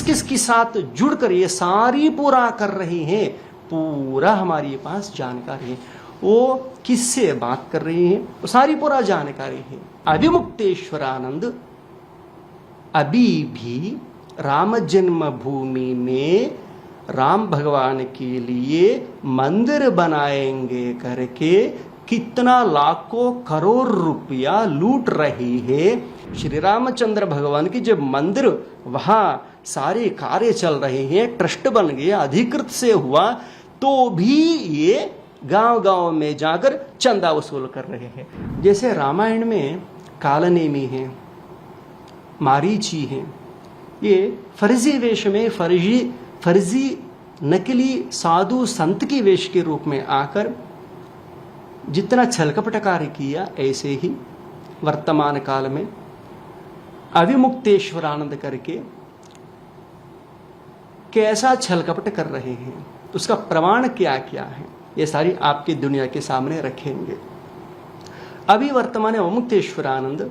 किस के साथ जुड़कर ये सारी पूरा कर रहे हैं, पूरा हमारे पास जानकारी है। वो किससे बात कर रहे हैं, वो सारी पूरा जानकारी है। अविमुक्तेश्वरानंद अभी भी राम जन्मभूमि में राम भगवान के लिए मंदिर बनाएंगे करके कितना लाखों करोड़ रुपया लूट रही है। श्री रामचंद्र भगवान की जब मंदिर वहां सारे कार्य चल रहे हैं, ट्रस्ट बन गया, अधिकृत से हुआ, तो भी ये गांव गांव में जाकर चंदा वसूल कर रहे हैं। जैसे रामायण में कालनेमी है, मारीची है, ये फर्जी वेश में फर्जी नकली साधु संत की वेश के रूप में आकर जितना छलकपट कार्य किया, ऐसे ही वर्तमान काल में अविमुक्तेश्वरानंद करके कैसा छलकपट कर रहे हैं, उसका प्रमाण क्या क्या है, ये सारी आपकी दुनिया के सामने रखेंगे। अभी वर्तमान अविमुक्तेश्वरानंद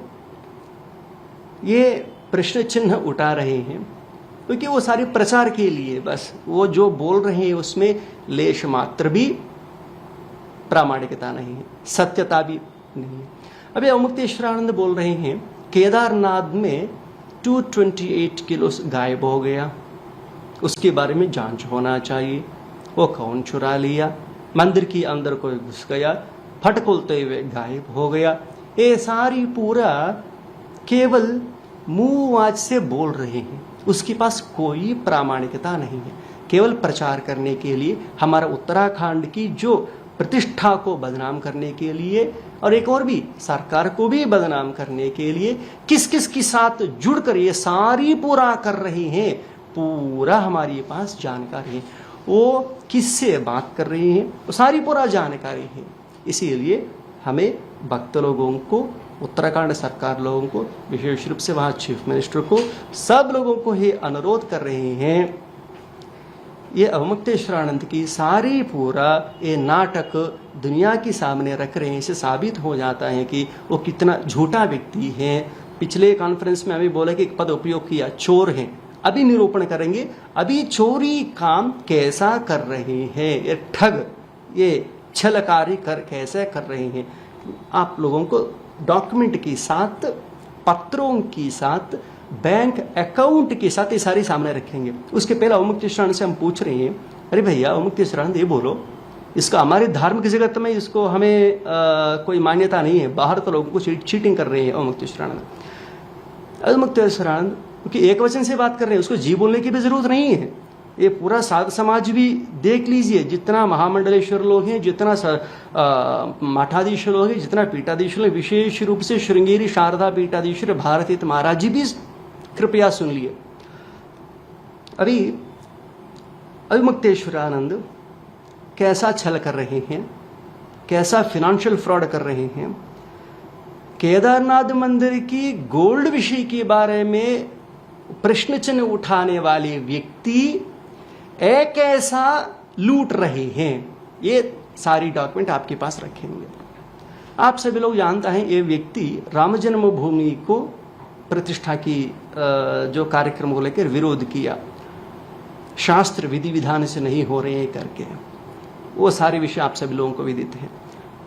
ये प्रश्न चिन्ह उठा रहे हैं क्योंकि वो सारे प्रचार के लिए, बस वो जो बोल रहे हैं उसमें लेश मात्र भी प्रामाणिकता नहीं है, सत्यता भी नहीं है। अभी अविमुक्तेश्वरानंद बोल रहे हैं केदारनाथ में 228 किलो गायब हो गया, उसके बारे में जांच होना चाहिए। वो कौन चुरा लिया, मंदिर के अंदर कोई घुस गया, फट खोलते हुए गायब हो गया, ये सारी पूरा केवल मुंह आज से बोल रहे हैं, उसके पास कोई प्रामाणिकता नहीं है। केवल प्रचार करने के लिए, हमारा उत्तराखंड की जो प्रतिष्ठा को बदनाम करने के लिए, और एक और भी सरकार को भी बदनाम करने के लिए किस किस के साथ जुड़कर ये सारी पूरा कर रहे हैं, पूरा हमारे पास जानकारी है। वो किससे बात कर रहे हैं, वो सारी पूरा जानकारी है। इसीलिए हमें भक्त लोगों को, उत्तराखंड सरकार लोगों को, विशेष रूप से वहाँ चीफ मिनिस्टर को, सब लोगों को ये अनुरोध कर रहे हैं, ये अविमुक्तेश्वरानंद की सारी पूरा ये नाटक दुनिया के सामने रख रहे हैं। इससे साबित हो जाता है कि वो कितना झूठा व्यक्ति है। पिछले कॉन्फ्रेंस में अभी बोला कि एक पद उपयोग किया, चोर हैं। अभी निरूपण करेंगे अभी चोरी काम कैसा कर रहे हैं, ये ठग, ये छलकारी कर कैसे कर रहे हैं। आप लोगों को डॉक्यूमेंट के साथ, पत्रों के साथ, बैंक अकाउंट के साथ ये सारी सामने रखेंगे। उसके पहले अविमुक्तेश्वरानंद से हम पूछ रहे हैं, अरे भैया अविमुक्तेश्वरानंद ये बोलो, इसका हमारे धार्मिक जगत में इसको हमें कोई मान्यता नहीं है, बाहर तो लोगों को चीटिंग कर रहे हैं अविमुक्तेश्वरानंद। अविमुक्तेश्वरानंद क्योंकि एक वचन से बात कर रहे हैं, उसको जी बोलने की भी जरूरत नहीं है। ये पूरा साध समाज भी देख लीजिए, जितना महामंडलेश्वर लोग हैं, जितना मठाधीश्वर लोग हैं, जितना पीठाधीश्वर लोग, विशेष रूप से श्रृंगेरी शारदा पीठाधीश्वर भारतीत महाराज जी भी कृपया सुन लिए। अभी अविमुक्तेश्वरानंद कैसा छल कर रहे हैं, कैसा फाइनेंशियल फ्रॉड कर रहे हैं। केदारनाथ मंदिर की गोल्ड विषय के बारे में प्रश्न चिन्ह उठाने वाले व्यक्ति एक ऐसा लूट रहे हैं, ये सारी डॉक्यूमेंट आपके पास रखेंगे। आप सभी लोग जानते हैं ये व्यक्ति राम जन्मभूमि को प्रतिष्ठा की जो कार्यक्रम को लेकर विरोध किया, शास्त्र विधि विधान से नहीं हो रहे हैं करके, वो सारे विषय आप सभी लोगों को विदित है।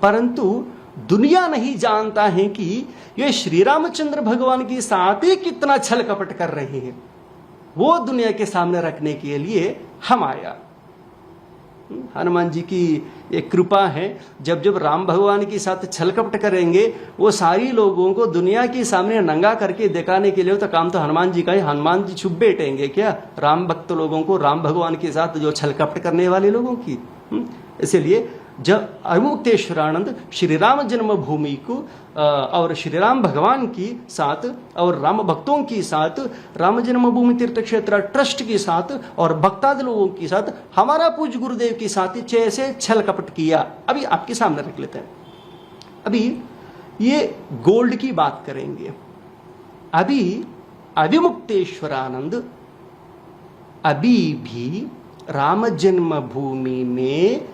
परंतु दुनिया नहीं जानता है कि ये श्री रामचंद्र भगवान के साथ ही कितना छल कपट कर रहे हैं। वो दुनिया के सामने रखने के लिए हम आया। हनुमान जी की एक कृपा है, जब जब राम भगवान के साथ छल कपट करेंगे, वो सारी लोगों को दुनिया के सामने नंगा करके दिखाने के लिए, तो काम तो हनुमान जी का है। हनुमान जी छुप बैठेंगे क्या राम भक्त लोगों को, राम भगवान के साथ जो छल कपट करने वाले लोगों की। इसलिए जब अविमुक्तेश्वरानंद श्री राम जन्मभूमि को और श्री राम भगवान की साथ और राम भक्तों के साथ, राम जन्मभूमि तीर्थ क्षेत्र ट्रस्ट के साथ और भक्तादि लोगों के साथ, हमारा पूज्य गुरुदेव के साथ जैसे छल कपट किया, अभी आपके सामने रख लेते हैं। अभी ये गोल्ड की बात करेंगे। अभी अविमुक्तेश्वरानंद अभी भी राम जन्मभूमि में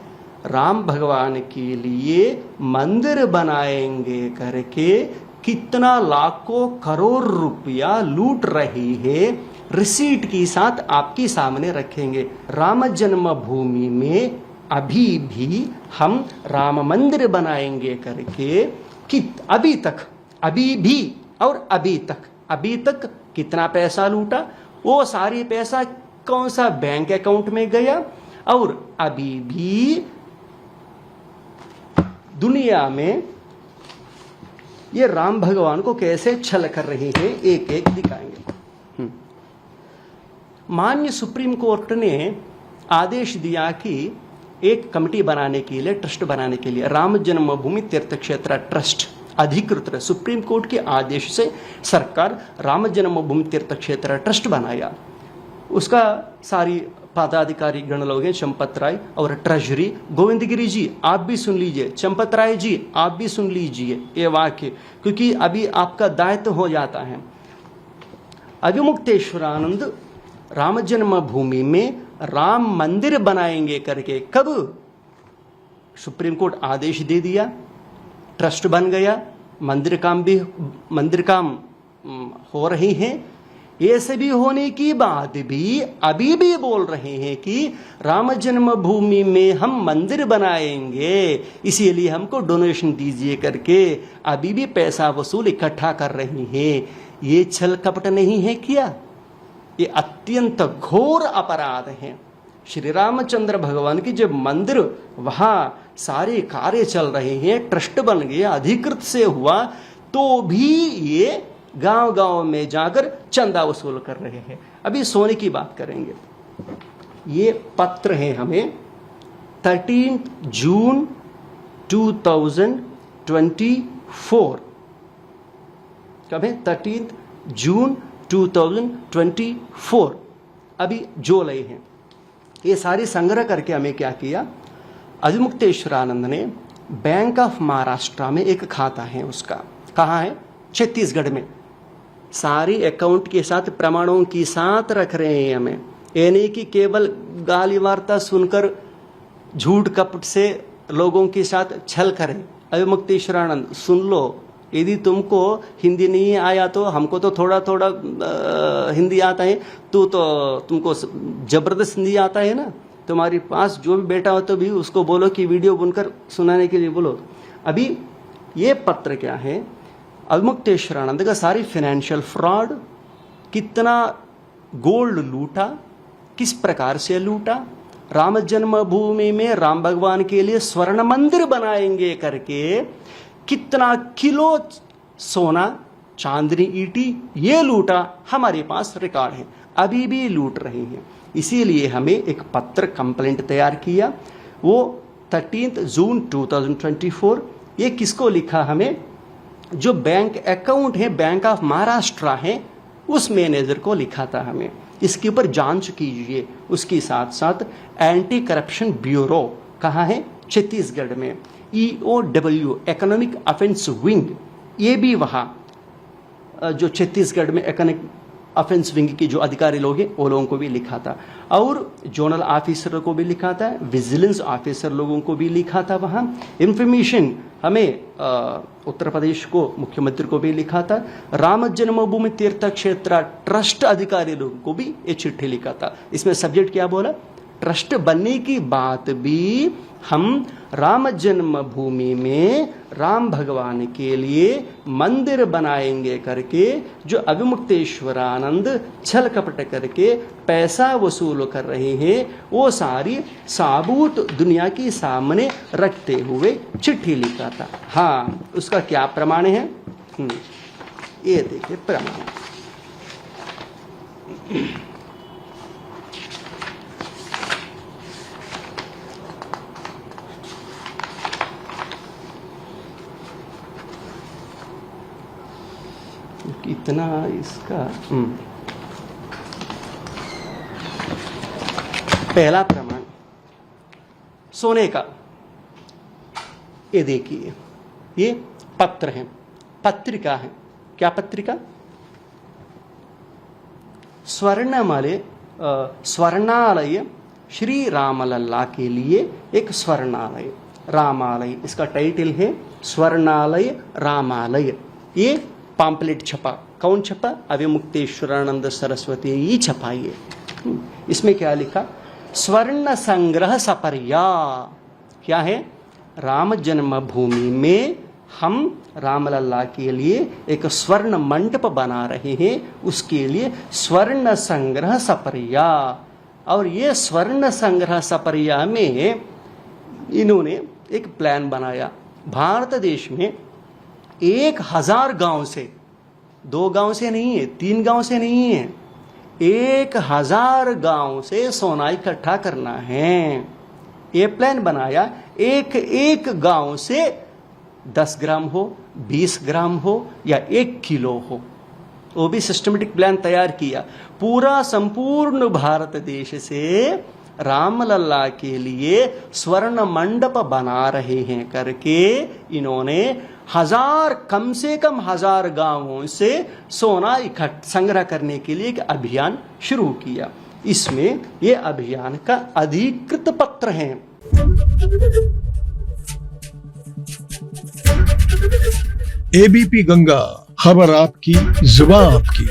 राम भगवान के लिए मंदिर बनाएंगे करके कितना लाखों करोड़ रुपया लूट रही है। रिसीट के साथ आपके सामने रखेंगे। राम जन्मभूमि में अभी भी हम राम मंदिर बनाएंगे करके कि अभी तक कितना पैसा लूटा, वो सारी पैसा कौन सा बैंक अकाउंट में गया, और अभी भी दुनिया में ये राम भगवान को कैसे छल कर रहे हैं, एक एक दिखाएंगे। माननीय सुप्रीम कोर्ट ने आदेश दिया कि एक कमेटी बनाने के लिए, ट्रस्ट बनाने के लिए, राम जन्मभूमि तीर्थ क्षेत्र ट्रस्ट अधिकृत है। सुप्रीम कोर्ट के आदेश से सरकार राम जन्मभूमि तीर्थ क्षेत्र ट्रस्ट बनाया। उसका सारी पदाधिकारी गण लोग हैं, चंपत राय, और ट्रेजरी गोविंदगिरी जी, आप भी सुन लीजिए, चंपत राय जी आप भी सुन लीजिए ये वाक्य, क्योंकि अभी आपका दायित्व हो जाता है। अभिमुक्तेश्वरानंद राम जन्मभूमि में राम मंदिर बनाएंगे करके कब सुप्रीम कोर्ट आदेश दे दिया, ट्रस्ट बन गया, मंदिर काम हो रही हैं। ये सभी होने की बाद भी अभी भी बोल रहे हैं कि राम जन्मभूमि में हम मंदिर बनाएंगे, इसीलिए हमको डोनेशन दीजिए करके अभी भी पैसा वसूल इकट्ठा कर रहे हैं। ये छल कपट नहीं है क्या? ये अत्यंत घोर अपराध है। श्री रामचंद्र भगवान की जब मंदिर वहां सारे कार्य चल रहे हैं, ट्रस्ट बन गया, अधिकृत से हुआ, तो भी ये गांव-गांव में जाकर चंदा वसूल कर रहे हैं। अभी सोने की बात करेंगे। ये पत्र है हमें 13 जून 2024, कब है? 13 जून 2024, अभी जुलाई है। ये सारी संग्रह करके हमें क्या किया, अभिमुक्तेश्वरानंद ने बैंक ऑफ महाराष्ट्र में एक खाता है उसका, कहाँ है? छत्तीसगढ़ में। सारी अकाउंट के साथ प्रमाणों के साथ रख रहे हैं हमें। ये नहीं कि केवल गाली वार्ता सुनकर झूठ कपट से लोगों के साथ छल करें। अभिमुक्तेश्वरानंद सुन लो, यदि तुमको हिंदी नहीं आया तो हमको तो थोड़ा थोड़ा हिंदी आता है, तो तुमको जबरदस्त हिंदी आता है ना। तुम्हारे पास जो भी बेटा हो तो भी उसको बोलो कि वीडियो बुनकर सुनाने के लिए बोलो। अभी ये पत्र क्या है, अभिमुक्तेश्वरानंद का सारी फाइनेंशियल फ्रॉड, कितना गोल्ड लूटा, किस प्रकार से लूटा, राम जन्मभूमि में राम भगवान के लिए स्वर्ण मंदिर बनाएंगे करके कितना किलो सोना, चांदनी, ईटी ये लूटा, हमारे पास रिकॉर्ड है, अभी भी लूट रहे हैं। इसीलिए हमें एक पत्र कंप्लेंट तैयार किया, वो 13 जून 2024। ये किसको लिखा हमें? जो बैंक अकाउंट है, बैंक ऑफ महाराष्ट्र है, उस मैनेजर को लिखा था हमें। इसके ऊपर जांच कीजिए। उसके साथ साथ एंटी करप्शन ब्यूरो कहाँ है? छत्तीसगढ़ में। EOW इकोनॉमिक ऑफेंस विंग, ये भी वहाँ जो छत्तीसगढ़ में इकोनॉमिक ऑफेंस विंग के जो अधिकारी लोग हैं वो लोगों को भी लिखा था, और जोनल ऑफिसर को भी लिखा था, विजिलेंस ऑफिसर लोगों को भी लिखा था। वहाँ इंफॉर्मेशन हमें उत्तर प्रदेश को, मुख्यमंत्री को भी लिखा था। राम जन्मभूमि तीर्थ क्षेत्र ट्रस्ट अधिकारी लोगों को भी ये चिट्ठी लिखा था। इसमें सब्जेक्ट क्या बोला? ट्रस्ट बनने की बात भी हम राम जन्मभूमि में राम भगवान के लिए मंदिर बनाएंगे करके जो अभिमुक्तेश्वरानंद छल कपट करके पैसा वसूल कर रहे हैं, वो सारी साबूत दुनिया के सामने रखते हुए चिट्ठी लिखा था। हाँ, उसका क्या प्रमाण है? ये देखिए प्रमाण। कितना इसका पहला प्रमाण सोने का, ये देखिए, ये पत्र है, पत्रिका है। क्या पत्रिका? स्वर्णालय श्री रामलल्ला के लिए एक स्वर्णालय, रामालय, इसका टाइटल है स्वर्णालय रामालय। ये पॉम्पलेट छपा कौन छपा? अविमुक्तेश्वरानंद सरस्वती ही छपा ये। इसमें क्या लिखा? स्वर्ण संग्रह सपर्या। क्या है? राम जन्मभूमि में हम रामलला के लिए एक स्वर्ण मंडप बना रहे हैं, उसके लिए स्वर्ण संग्रह सपर्या। और ये स्वर्ण संग्रह सपर्या में इन्होंने एक प्लान बनाया। भारत देश में 1000 गांव से, 2 गांव से नहीं है, 3 गांव से नहीं है, 1000 गांव से सोना इकट्ठा करना है। ये प्लान बनाया। एक एक गांव से 10 ग्राम हो, 20 ग्राम हो या 1 किलो हो, वो भी सिस्टमेटिक प्लान तैयार किया। पूरा संपूर्ण भारत देश से रामलला के लिए स्वर्ण मंडप बना रहे हैं करके इन्होंने कम से कम 1000 गांवों से सोना संग्रह करने के लिए एक अभियान शुरू किया। इसमें ये अभियान का अधिकृत पत्र है। एबीपी गंगा, खबर आपकी, जुबान आपकी।